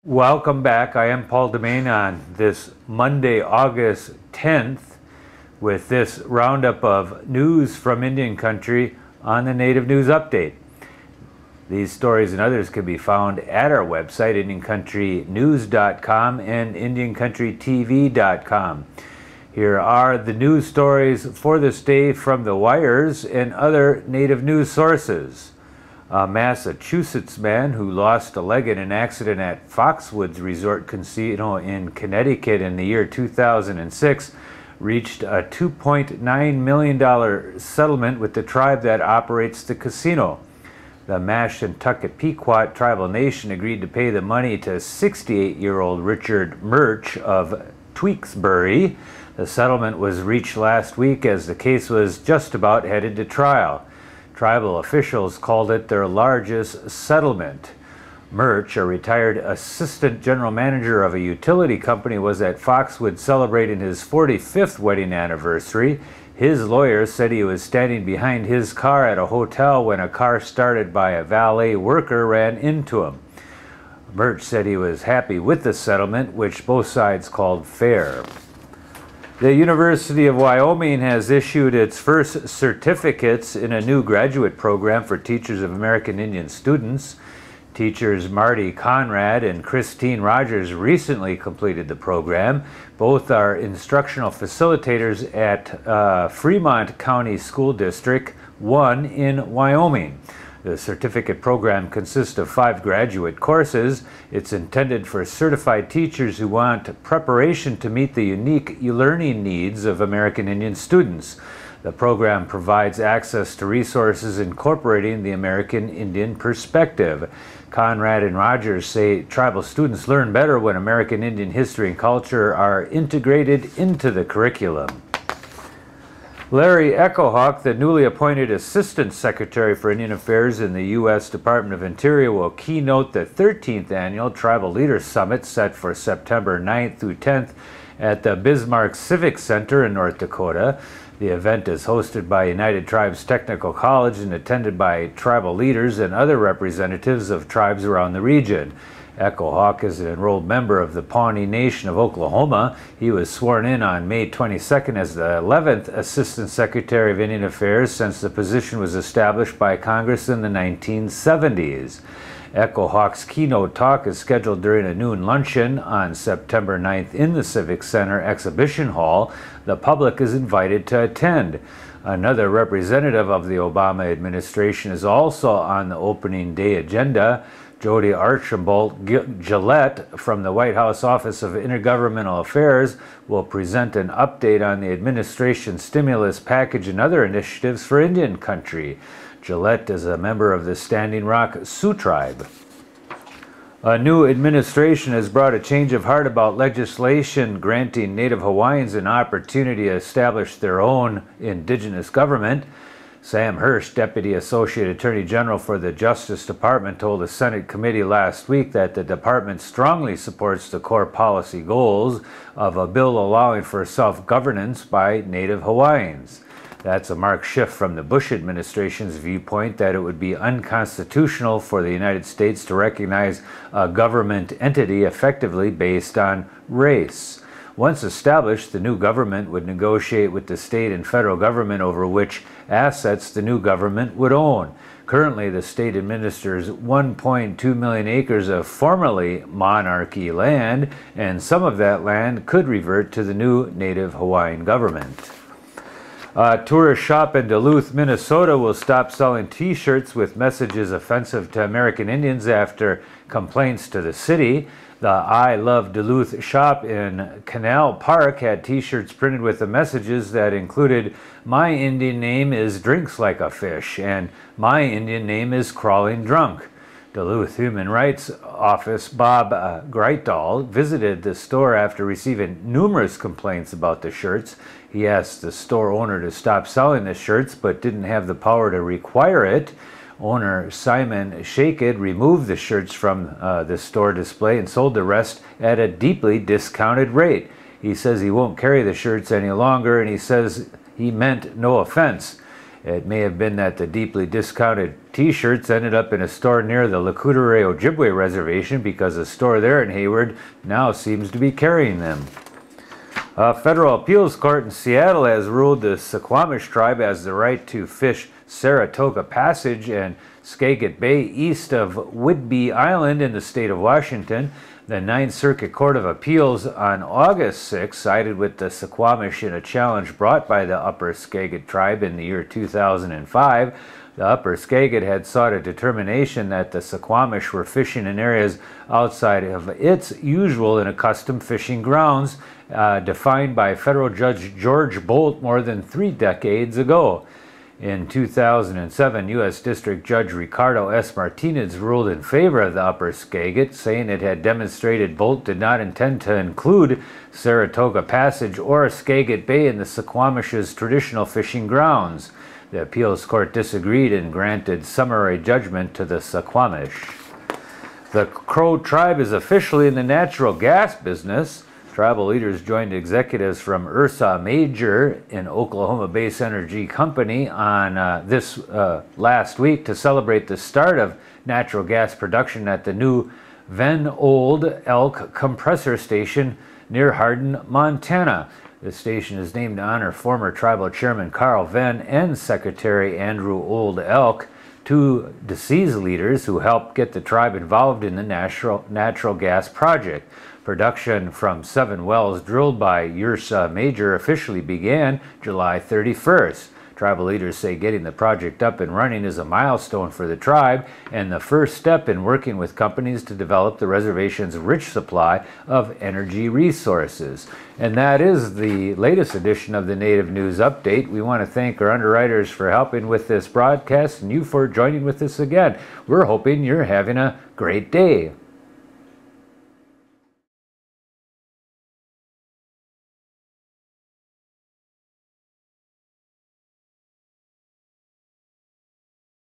Welcome back. I am Paul Demain on this Monday, August 10th, with this roundup of news from Indian Country on the Native News Update. These stories and others can be found at our website, IndianCountryNews.com and IndianCountryTV.com. Here are the news stories for this day from the wires and other Native news sources. A Massachusetts man who lost a leg in an accident at Foxwoods Resort Casino in Connecticut in the year 2006 reached a $2.9 million settlement with the tribe that operates the casino. The Mashantucket Pequot tribal nation agreed to pay the money to 68-year-old Richard Murch of Tewksbury. The settlement was reached last week as the case was just about headed to trial. Tribal officials called it their largest settlement. Murch, a retired assistant general manager of a utility company, was at Foxwoods celebrating his 45th wedding anniversary. His lawyer said he was standing behind his car at a hotel when a car started by a valet worker ran into him. Murch said he was happy with the settlement, which both sides called fair. The University of Wyoming has issued its first certificates in a new graduate program for teachers of American Indian students. Teachers Marty Conrad and Christine Rogers recently completed the program. Both are instructional facilitators at Fremont County School District 1 in Wyoming. The certificate program consists of 5 graduate courses. It's intended for certified teachers who want preparation to meet the unique learning needs of American Indian students. The program provides access to resources incorporating the American Indian perspective. Conrad and Rogers say tribal students learn better when American Indian history and culture are integrated into the curriculum. Larry Echohawk, the newly appointed Assistant Secretary for Indian Affairs in the U.S. Department of Interior, will keynote the 13th Annual Tribal Leaders Summit set for September 9th through 10th at the Bismarck Civic Center in North Dakota. The event is hosted by United Tribes Technical College and attended by tribal leaders and other representatives of tribes around the region. Echohawk is an enrolled member of the Pawnee Nation of Oklahoma. He was sworn in on May 22nd as the 11th Assistant Secretary of Indian Affairs since the position was established by Congress in the 1970s. Echohawk's keynote talk is scheduled during a noon luncheon on September 9th in the Civic Center Exhibition Hall. The public is invited to attend. Another representative of the Obama administration is also on the opening day agenda. Jody Archambault Gillette from the White House Office of Intergovernmental Affairs will present an update on the administration's stimulus package and other initiatives for Indian Country. Gillette is a member of the Standing Rock Sioux Tribe. A new administration has brought a change of heart about legislation granting Native Hawaiians an opportunity to establish their own indigenous government. Sam Hirsch, Deputy Associate Attorney General for the Justice Department, told a Senate committee last week that the department strongly supports the core policy goals of a bill allowing for self-governance by Native Hawaiians. That's a marked shift from the Bush administration's viewpoint that it would be unconstitutional for the United States to recognize a government entity effectively based on race. Once established, the new government would negotiate with the state and federal government over which assets the new government would own. Currently, the state administers 1.2 million acres of formerly monarchy land, and some of that land could revert to the new Native Hawaiian government. A tourist shop in Duluth, Minnesota will stop selling t-shirts with messages offensive to American Indians after complaints to the city. The I Love Duluth shop in Canal Park had t-shirts printed with the messages that included "My Indian name is Drinks Like a Fish" and "My Indian name is Crawling Drunk." Duluth Human Rights Office Bob Greitdahl visited the store after receiving numerous complaints about the shirts. He asked the store owner to stop selling the shirts but didn't have the power to require it. Owner Simon Shaked removed the shirts from the store display and sold the rest at a deeply discounted rate. He says he won't carry the shirts any longer, and he says he meant no offense. It may have been that the deeply discounted t-shirts ended up in a store near the Lakudere Ojibwe Reservation because a store there in Hayward now seems to be carrying them. A federal appeals court in Seattle has ruled the Suquamish tribe has the right to fish Saratoga Passage and Skagit Bay east of Whidbey Island in the state of Washington. The Ninth Circuit Court of Appeals on August 6 sided with the Suquamish in a challenge brought by the Upper Skagit tribe in the year 2005. The Upper Skagit had sought a determination that the Suquamish were fishing in areas outside of its usual and accustomed fishing grounds, defined by federal Judge George Bolt more than 3 decades ago. In 2007, U.S. District Judge Ricardo S. Martinez ruled in favor of the Upper Skagit, saying it had demonstrated Bolt did not intend to include Saratoga Passage or Skagit Bay in the Suquamish's traditional fishing grounds. The appeals court disagreed and granted summary judgment to the Suquamish. The Crow tribe is officially in the natural gas business. Tribal leaders joined executives from Ursa Major and Oklahoma Base Energy Company on this last week to celebrate the start of natural gas production at the new Venn Old Elk compressor station near Hardin, Montana. The station is named to honor former tribal chairman Carl Venn and Secretary Andrew Old Elk, 2 deceased leaders who helped get the tribe involved in the natural gas project. Production from 7 wells drilled by Ursa Major officially began July 31st. Tribal leaders say getting the project up and running is a milestone for the tribe and the first step in working with companies to develop the reservation's rich supply of energy resources. And that is the latest edition of the Native News Update. We want to thank our underwriters for helping with this broadcast and you for joining with us again. We're hoping you're having a great day.